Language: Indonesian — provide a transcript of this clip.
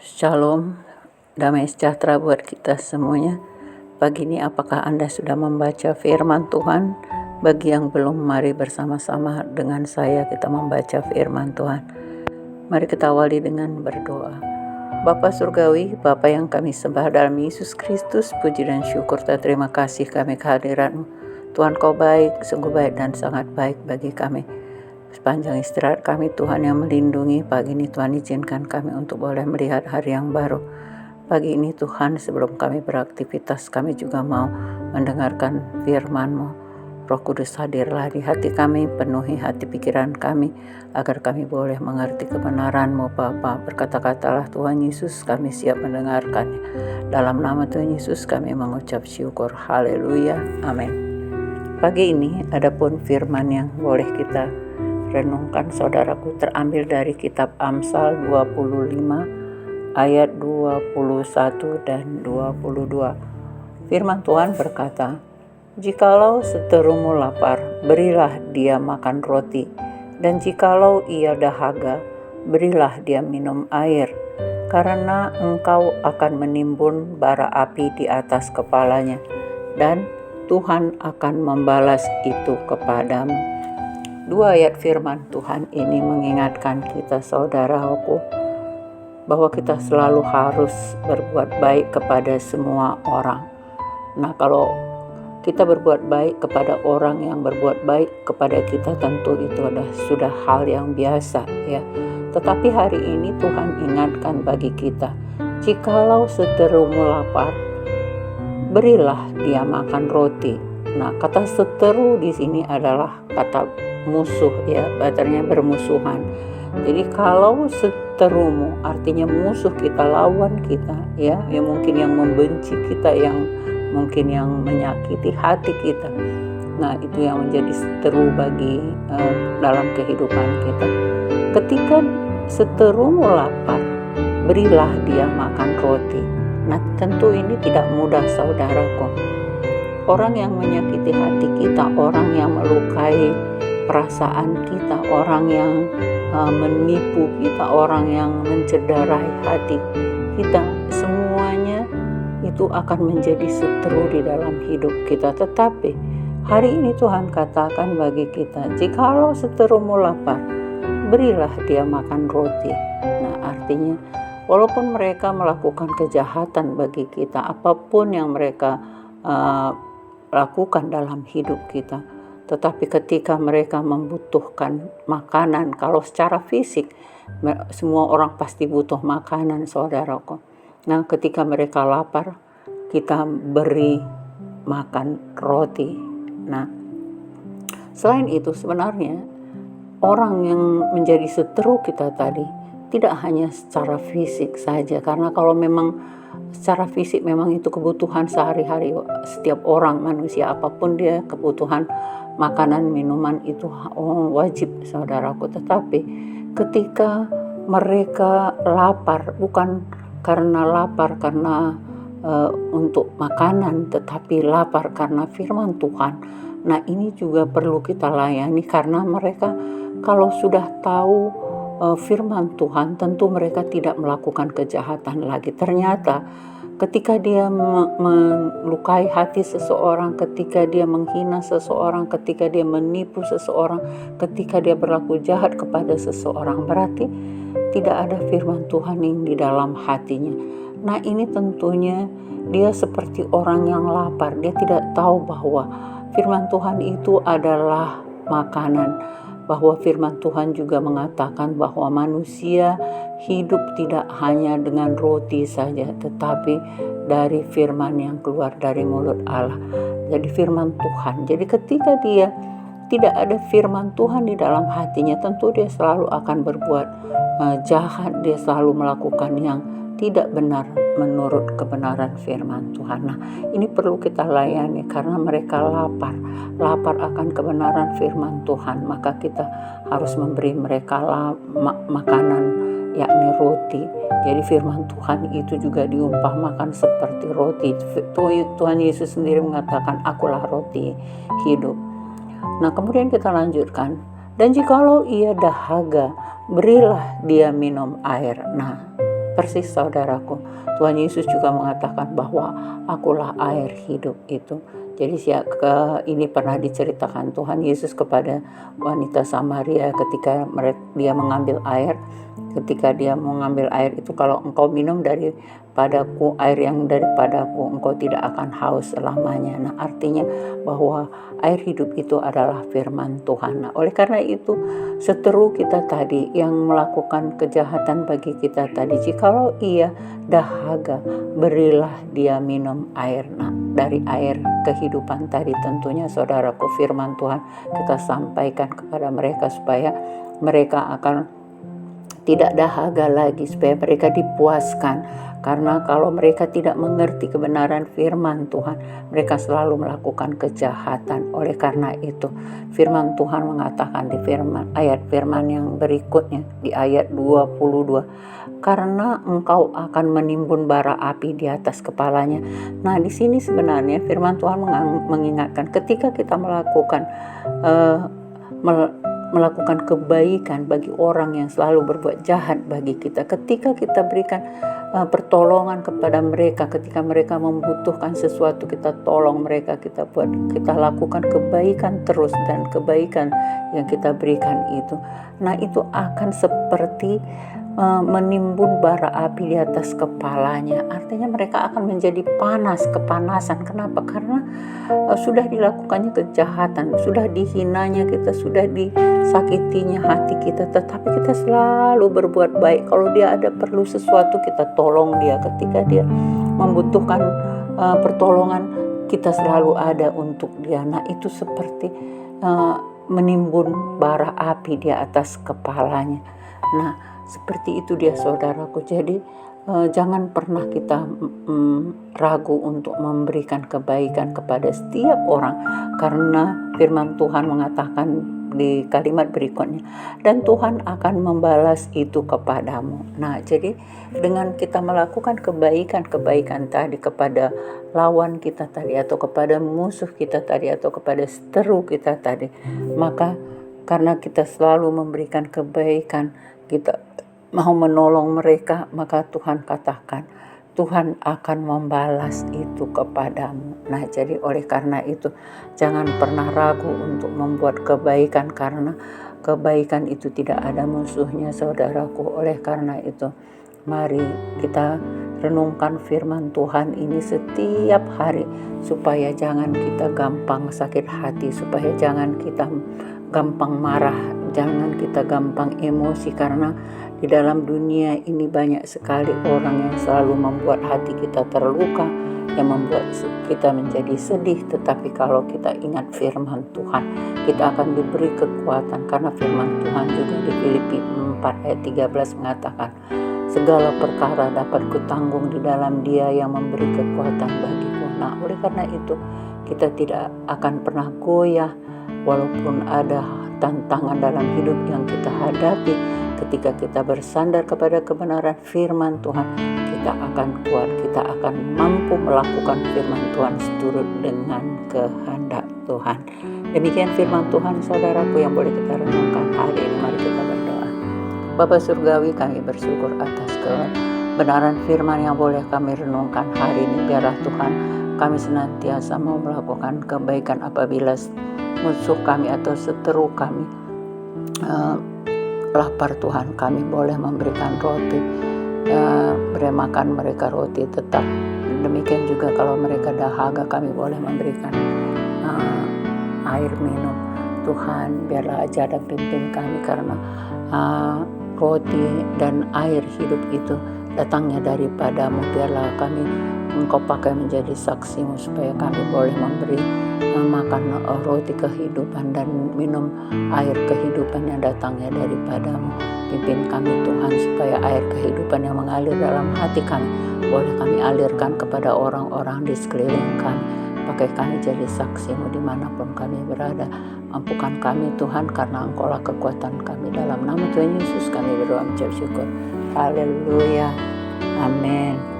Shalom, damai sejahtera buat kita semuanya. Pagi ini apakah Anda sudah membaca firman Tuhan? Bagi yang belum, mari bersama-sama dengan saya kita membaca firman Tuhan. Mari kita awali dengan berdoa. Bapa Surgawi, Bapa yang kami sembah dalam Yesus Kristus, puji dan syukur dan terima kasih kami kehadiran-Mu. Tuhan, Kau baik, sungguh baik dan sangat baik bagi kami. Sepanjang istirahat kami, Tuhan yang melindungi. Pagi ini Tuhan izinkan kami untuk boleh melihat hari yang baru. Pagi ini Tuhan, sebelum kami beraktivitas, kami juga mau mendengarkan firman-Mu. Roh Kudus hadirlah di hati kami, penuhi hati pikiran kami, agar kami boleh mengerti kebenaran-Mu Bapa. Berkata-katalah Tuhan Yesus, kami siap mendengarkannya. Dalam nama Tuhan Yesus kami mengucap syukur. Haleluya, amin. Pagi ini adapun firman yang boleh kita renungkan saudaraku terambil dari kitab Amsal 25 ayat 21 dan 22. Firman Tuhan berkata, "Jikalau seterumu lapar, berilah dia makan roti, dan jikalau ia dahaga, berilah dia minum air, karena engkau akan menimbun bara api di atas kepalanya, dan Tuhan akan membalas itu kepadamu." Dua ayat firman Tuhan ini mengingatkan kita saudaraku bahwa kita selalu harus berbuat baik kepada semua orang. Nah, kalau kita berbuat baik kepada orang yang berbuat baik kepada kita, tentu itu sudah hal yang biasa ya. Tetapi hari ini Tuhan ingatkan bagi kita, jikalau seterumu lapar, berilah dia makan roti. Nah, kata seteru di sini adalah kata musuh ya, artinya bermusuhan. Jadi kalau seterumu artinya musuh kita, lawan kita ya, yang mungkin yang membenci kita, yang mungkin yang menyakiti hati kita. Nah, itu yang menjadi seteru bagi dalam kehidupan kita. Ketika seterumu lapar, berilah dia makan roti. Nah, tentu ini tidak mudah saudaraku. Orang yang menyakiti hati kita, orang yang melukai perasaan kita, orang yang menipu kita, orang yang mencederai hati kita, semuanya itu akan menjadi seteru di dalam hidup kita. Tetapi hari ini Tuhan katakan bagi kita, jikalau seterumu lapar, berilah dia makan roti. Nah, artinya walaupun mereka melakukan kejahatan bagi kita, apapun yang mereka lakukan dalam hidup kita, tetapi ketika mereka membutuhkan makanan, kalau secara fisik semua orang pasti butuh makanan saudaraku. Nah, ketika mereka lapar, kita beri makan roti. Nah, selain itu sebenarnya orang yang menjadi seteru kita tadi tidak hanya secara fisik saja, karena kalau memang secara fisik memang itu kebutuhan sehari-hari setiap orang, manusia apapun dia, kebutuhan makanan, minuman itu wajib saudaraku. Tetapi ketika mereka lapar, bukan karena lapar karena untuk makanan, tetapi lapar karena firman Tuhan. Nah, ini juga perlu kita layani, karena mereka kalau sudah tahu firman Tuhan, tentu mereka tidak melakukan kejahatan lagi. Ternyata ketika dia melukai hati seseorang, ketika dia menghina seseorang, ketika dia menipu seseorang, ketika dia berlaku jahat kepada seseorang, berarti tidak ada firman Tuhan yang di dalam hatinya. Nah, ini tentunya dia seperti orang yang lapar. Dia tidak tahu bahwa firman Tuhan itu adalah makanan, bahwa firman Tuhan juga mengatakan bahwa manusia hidup tidak hanya dengan roti saja, tetapi dari firman yang keluar dari mulut Allah. Jadi firman Tuhan. Jadi ketika dia tidak ada firman Tuhan di dalam hatinya, tentu dia selalu akan berbuat jahat, dia selalu melakukan yang tidak benar menurut kebenaran firman Tuhan. Nah, ini perlu kita layani karena mereka lapar akan kebenaran firman Tuhan. Maka kita harus memberi mereka makanan, yakni roti. Jadi firman Tuhan itu juga diumpamakan seperti roti. Tuhan Yesus sendiri mengatakan, "Akulah roti hidup." Nah, kemudian kita lanjutkan. Dan jikalau ia dahaga, berilah dia minum air. Nah, Persis saudaraku, Tuhan Yesus juga mengatakan bahwa akulah air hidup itu. Jadi ini pernah diceritakan Tuhan Yesus kepada wanita Samaria ketika dia mengambil air. Ketika dia mengambil air itu, kalau engkau minum daripadaku, air yang daripadaku, engkau tidak akan haus selamanya. Nah, artinya bahwa air hidup itu adalah firman Tuhan. Nah, oleh karena itu, seteru kita tadi yang melakukan kejahatan bagi kita tadi, jikalau ia dahaga, berilah dia minum air. Nah, dari air kehidupan tadi tentunya saudaraku, firman Tuhan kita sampaikan kepada mereka supaya mereka akan tidak dahaga lagi, supaya mereka dipuaskan. Karena kalau mereka tidak mengerti kebenaran firman Tuhan, mereka selalu melakukan kejahatan. Oleh karena itu, firman Tuhan mengatakan di ayat firman yang berikutnya, di ayat 22, karena engkau akan menimbun bara api di atas kepalanya. Nah, di sini sebenarnya firman Tuhan mengingatkan ketika kita melakukan kebaikan bagi orang yang selalu berbuat jahat bagi kita, ketika kita berikan pertolongan kepada mereka, ketika mereka membutuhkan sesuatu, kita tolong mereka, kita lakukan kebaikan terus, dan kebaikan yang kita berikan itu, nah itu akan seperti menimbun bara api di atas kepalanya. Artinya mereka akan menjadi kepanasan. Kenapa? Karena sudah dilakukannya kejahatan, sudah dihinanya kita, sudah disakitinya hati kita, tetapi kita selalu berbuat baik. Kalau dia ada perlu sesuatu, kita tolong dia. Ketika dia membutuhkan pertolongan, kita selalu ada untuk dia. Nah, itu seperti menimbun bara api di atas kepalanya. Nah, seperti itu dia saudaraku. Jadi jangan pernah kita ragu untuk memberikan kebaikan kepada setiap orang, karena firman Tuhan mengatakan di kalimat berikutnya, dan Tuhan akan membalas itu kepadamu. Nah, jadi dengan kita melakukan kebaikan tadi kepada lawan kita tadi, atau kepada musuh kita tadi, atau kepada seteru kita tadi, maka karena kita selalu memberikan kebaikan, kita mau menolong mereka, maka Tuhan katakan, Tuhan akan membalas itu kepadamu. Nah, jadi oleh karena itu, jangan pernah ragu untuk membuat kebaikan, karena kebaikan itu tidak ada musuhnya saudaraku. Oleh karena itu, mari kita renungkan firman Tuhan ini setiap hari, supaya jangan kita gampang sakit hati, supaya jangan kita gampang marah, jangan kita gampang emosi, karena di dalam dunia ini banyak sekali orang yang selalu membuat hati kita terluka, yang membuat kita menjadi sedih. Tetapi kalau kita ingat firman Tuhan, kita akan diberi kekuatan, karena firman Tuhan juga di Filipi 4 ayat 13 mengatakan, segala perkara dapat kutanggung di dalam Dia yang memberi kekuatan bagiku. Nah, oleh karena itu kita tidak akan pernah goyah walaupun ada tantangan dalam hidup yang kita hadapi. Ketika kita bersandar kepada kebenaran firman Tuhan, kita akan kuat, kita akan mampu melakukan firman Tuhan seturut dengan kehendak Tuhan. Demikian firman Tuhan saudaraku yang boleh kita renungkan hari ini. Mari kita berdoa. Bapa Surgawi, kami bersyukur atas kebenaran firman yang boleh kami renungkan hari ini. Biarlah Tuhan, kami senantiasa mau melakukan kebaikan apabila musuh kami atau seteru kami lapar. Tuhan, kami boleh memberikan roti, beri makan mereka roti tetap. Demikian juga kalau mereka dahaga, kami boleh memberikan air minum. Tuhan, biarlah ajar dan pimpin kami, karena roti dan air hidup itu datangnya daripadamu. Biarlah Engkau pakai menjadi saksimu, supaya kami boleh memberi makan roti kehidupan dan minum air kehidupan yang datangnya daripadamu. Pimpin kami Tuhan, supaya air kehidupan yang mengalir dalam hati kami boleh kami alirkan kepada orang-orang di sekeliling kami. Pakai kami jadi saksimu dimanapun kami berada. Mampukan kami Tuhan, karena Engkau lah kekuatan kami. Dalam nama Tuhan Yesus kami berdoa mengucap syukur. Haleluya. Amin.